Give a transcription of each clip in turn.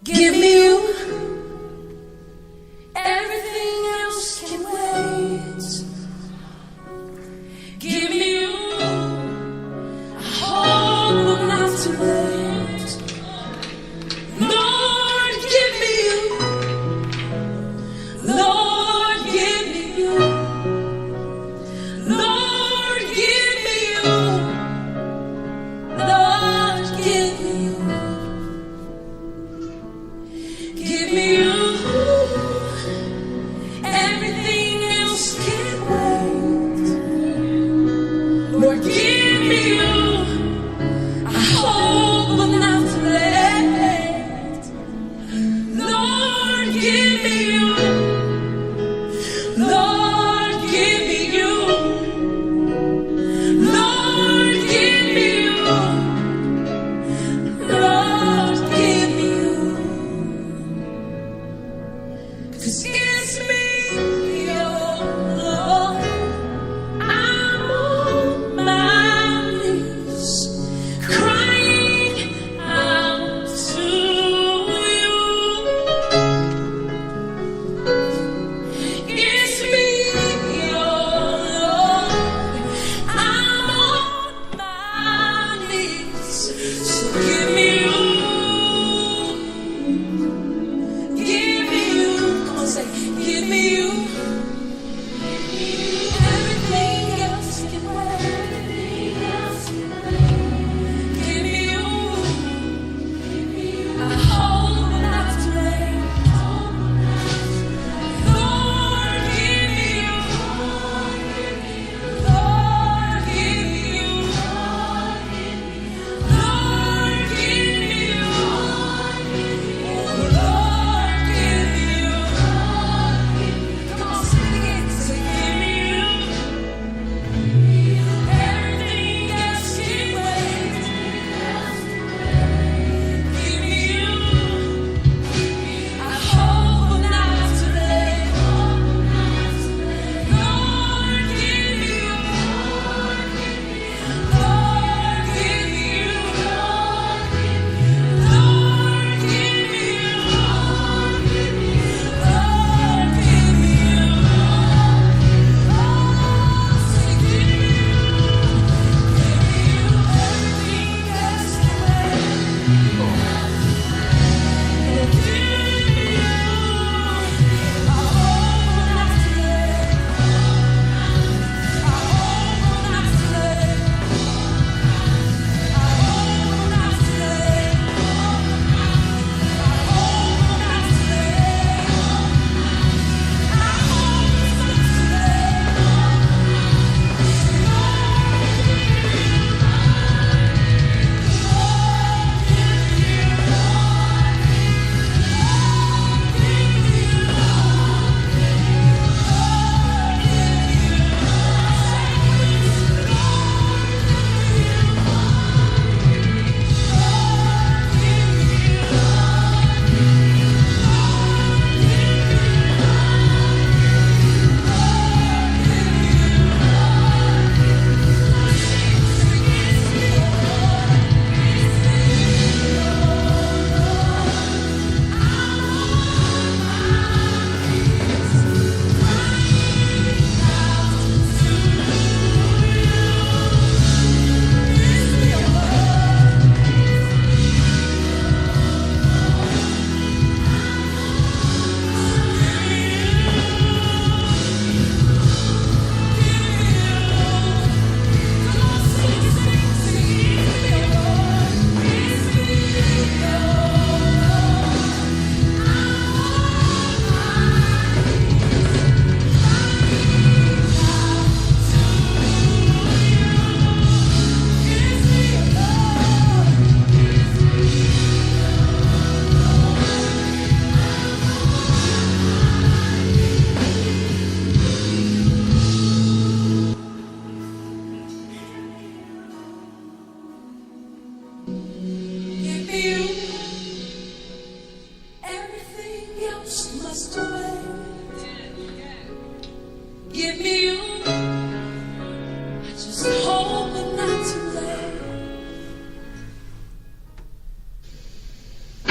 Give me you. Everything else can wait. Give me you. I hope I'm not too late. Lord, give me you. Lord, give me you. Lord, give me you. Lord, give me you.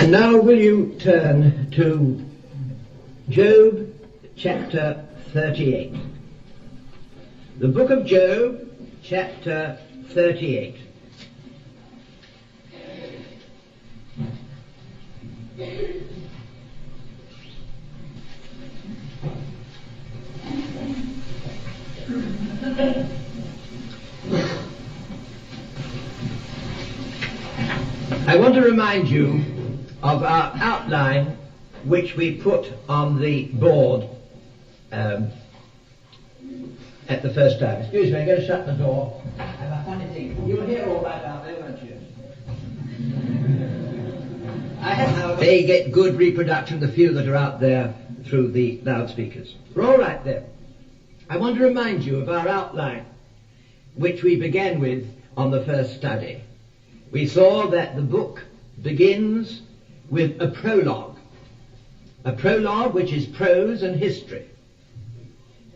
And now will you turn to Job chapter 38. The book of Job chapter 38. I want to remind you of our outline which we put on the board at the first time. Excuse me, I'm going to shut the door. I have a funny thing. You'll hear all that out there, won't you? They get good reproduction, the few that are out there through the loudspeakers. We're all right then. I want to remind you of our outline which we began with on the first study. We saw that the book begins with a prologue which is prose and history,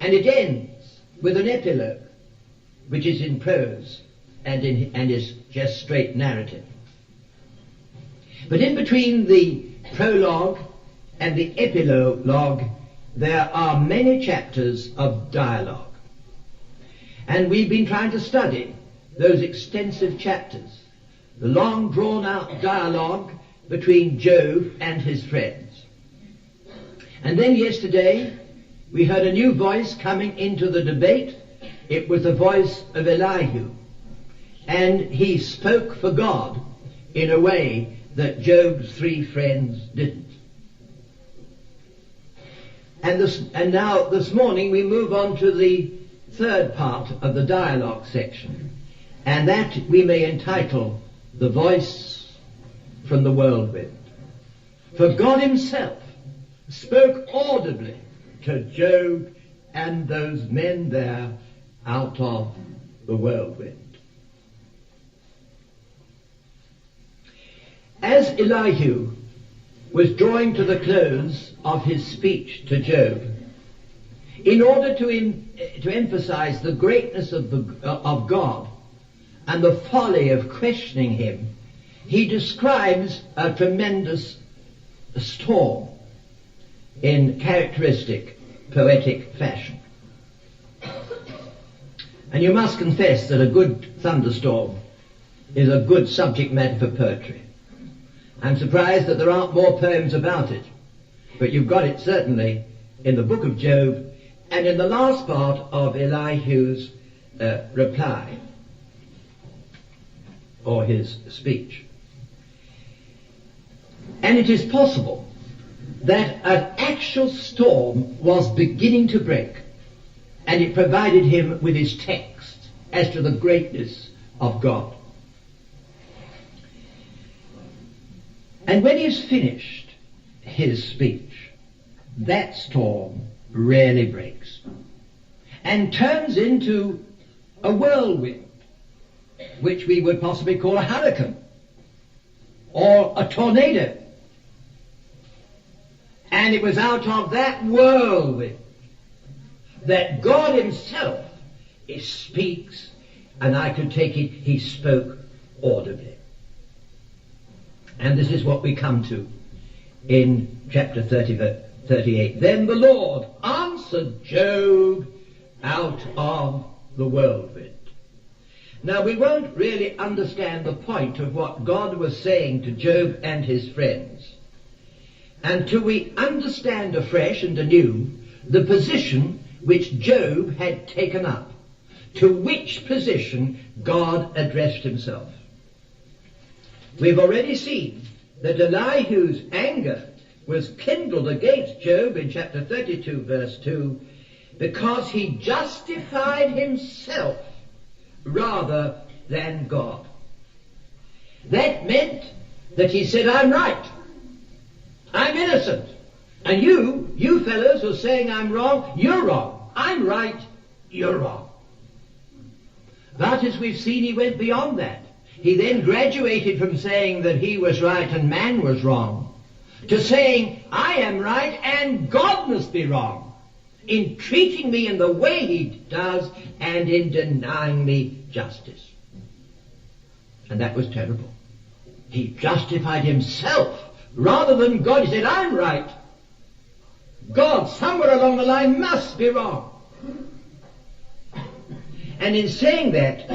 and it ends with an epilogue which is in prose and is just straight narrative. But in between the prologue and the epilogue there are many chapters of dialogue, and we've been trying to study those extensive chapters, the long drawn-out dialogue between Job and his friends. And then yesterday we heard a new voice coming into the debate. It was the voice of Elihu, and he spoke for God in a way that Job's three friends didn't. And now this morning we move on to the third part of the dialogue section, and that we may entitle The Voice from the Whirlwind. For God himself spoke audibly to Job and those men there out of the whirlwind. As Elihu was drawing to the close of his speech to Job, in order to emphasize the greatness of God and the folly of questioning him, he describes a tremendous storm in characteristic poetic fashion. And you must confess that a good thunderstorm is a good subject matter for poetry. I'm surprised that there aren't more poems about it, but you've got it certainly in the book of Job and in the last part of Elihu's reply, or his speech. And it is possible that an actual storm was beginning to break, and it provided him with his text as to the greatness of God. And when he's finished his speech, that storm rarely breaks and turns into a whirlwind, which we would possibly call a hurricane or a tornado. And it was out of that whirlwind that God himself speaks, and I could take it, he spoke audibly. And this is what we come to in chapter 38. Then the Lord answered Job out of the whirlwind. Now we won't really understand the point of what God was saying to Job and his friends until we understand afresh and anew the position which Job had taken up, to which position God addressed himself. We've already seen that Elihu's anger was kindled against Job in chapter 32 verse 2 because he justified himself rather than God. That meant that he said, I'm right, I'm innocent, and you fellows who are saying I'm wrong, you're wrong. I'm right, you're wrong. But as we've seen, he went beyond that. He then graduated from saying that he was right and man was wrong to saying, I am right and God must be wrong in treating me in the way he does and in denying me justice. And that was terrible. He justified himself Rather than God, he said, I'm right. God, somewhere along the line, must be wrong. And in saying that,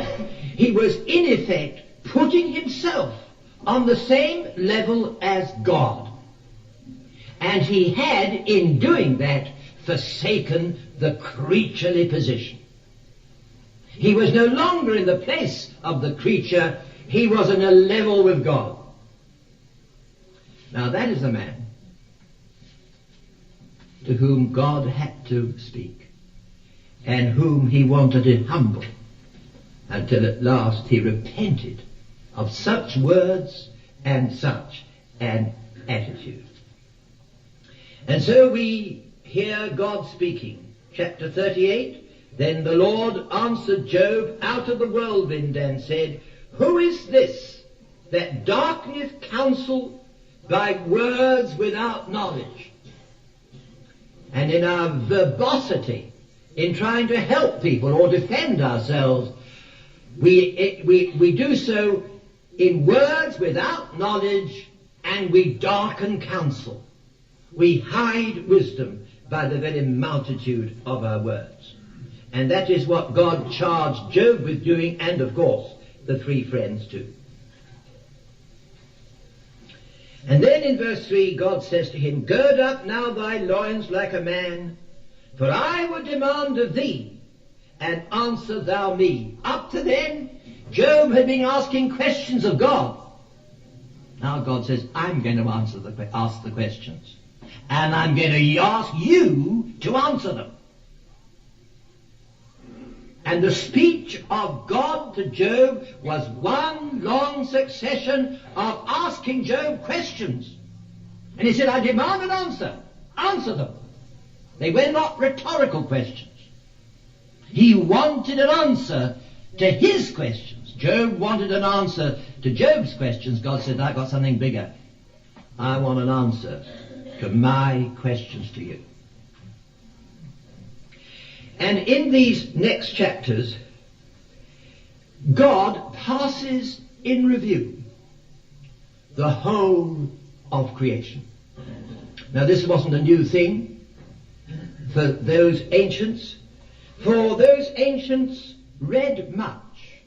he was in effect putting himself on the same level as God. And he had, in doing that, forsaken the creaturely position. He was no longer in the place of the creature, he was on a level with God. Now that is a man to whom God had to speak, and whom he wanted to humble, until at last he repented of such words and such an attitude. And so we hear God speaking. Chapter 38, then the Lord answered Job out of the whirlwind and said, who is this that darkeneth counsel by words without knowledge? And in our verbosity, in trying to help people or defend ourselves, we do so in words without knowledge, and we darken counsel. We hide wisdom by the very multitude of our words. And that is what God charged Job with doing, and of course the three friends too. And then in verse 3 God says to him, gird up now thy loins like a man, for I will demand of thee, and answer thou me. Up to then, Job had been asking questions of God. Now God says, I'm going to ask the questions. And I'm going to ask you to answer them. And the speech of God to Job was one long succession of asking Job questions. And he said, I demand an answer. Answer them. They were not rhetorical questions. He wanted an answer to his questions. Job wanted an answer to Job's questions. God said, I've got something bigger. I want an answer to my questions to you. And in these next chapters, God passes in review the whole of creation. Now this wasn't a new thing for those ancients, for those ancients read much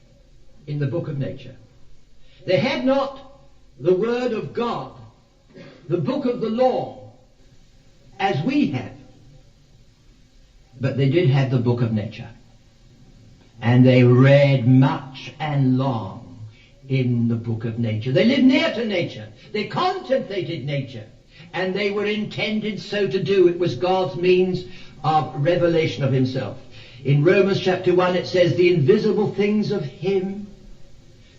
in the book of nature. They had not the word of God, the book of the law, as we have. But they did have the book of nature. And they read much and long in the book of nature. They lived near to nature. They contemplated nature. And they were intended so to do. It was God's means of revelation of himself. In Romans chapter 1 it says, the invisible things of him,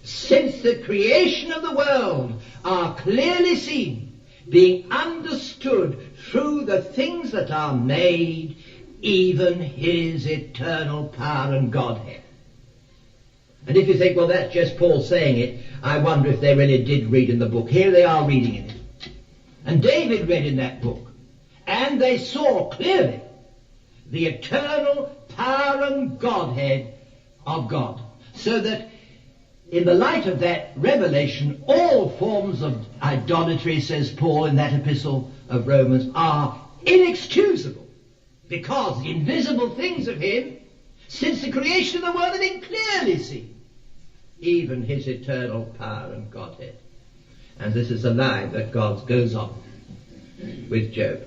since the creation of the world, are clearly seen, being understood through the things that are made, even his eternal power and Godhead. And if you think, well, that's just Paul saying it, I wonder if they really did read in the book. Here they are reading in it. And David read in that book. And they saw clearly the eternal power and Godhead of God. So that in the light of that revelation, all forms of idolatry, says Paul in that epistle of Romans, are inexcusable. Because the invisible things of him, since the creation of the world, have been clearly seen. Even his eternal power and Godhead. And this is the line that God goes on with Job.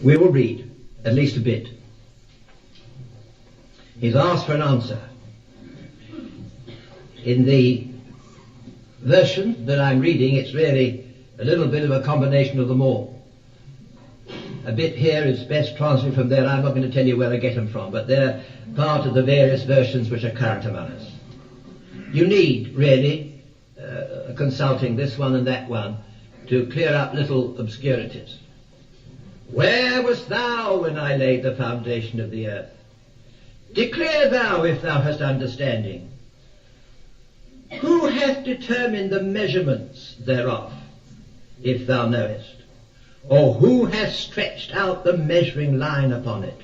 We will read at least a bit. He's asked for an answer. In the version that I'm reading, it's really a little bit of a combination of them all. A bit here is best translated from there. I'm not going to tell you where I get them from, but they're part of the various versions which are current among us. You need, really, consulting this one and that one to clear up little obscurities. Where wast thou when I laid the foundation of the earth? Declare thou if thou hast understanding. Who hath determined the measurements thereof, if thou knowest? Or who hath stretched out the measuring line upon it?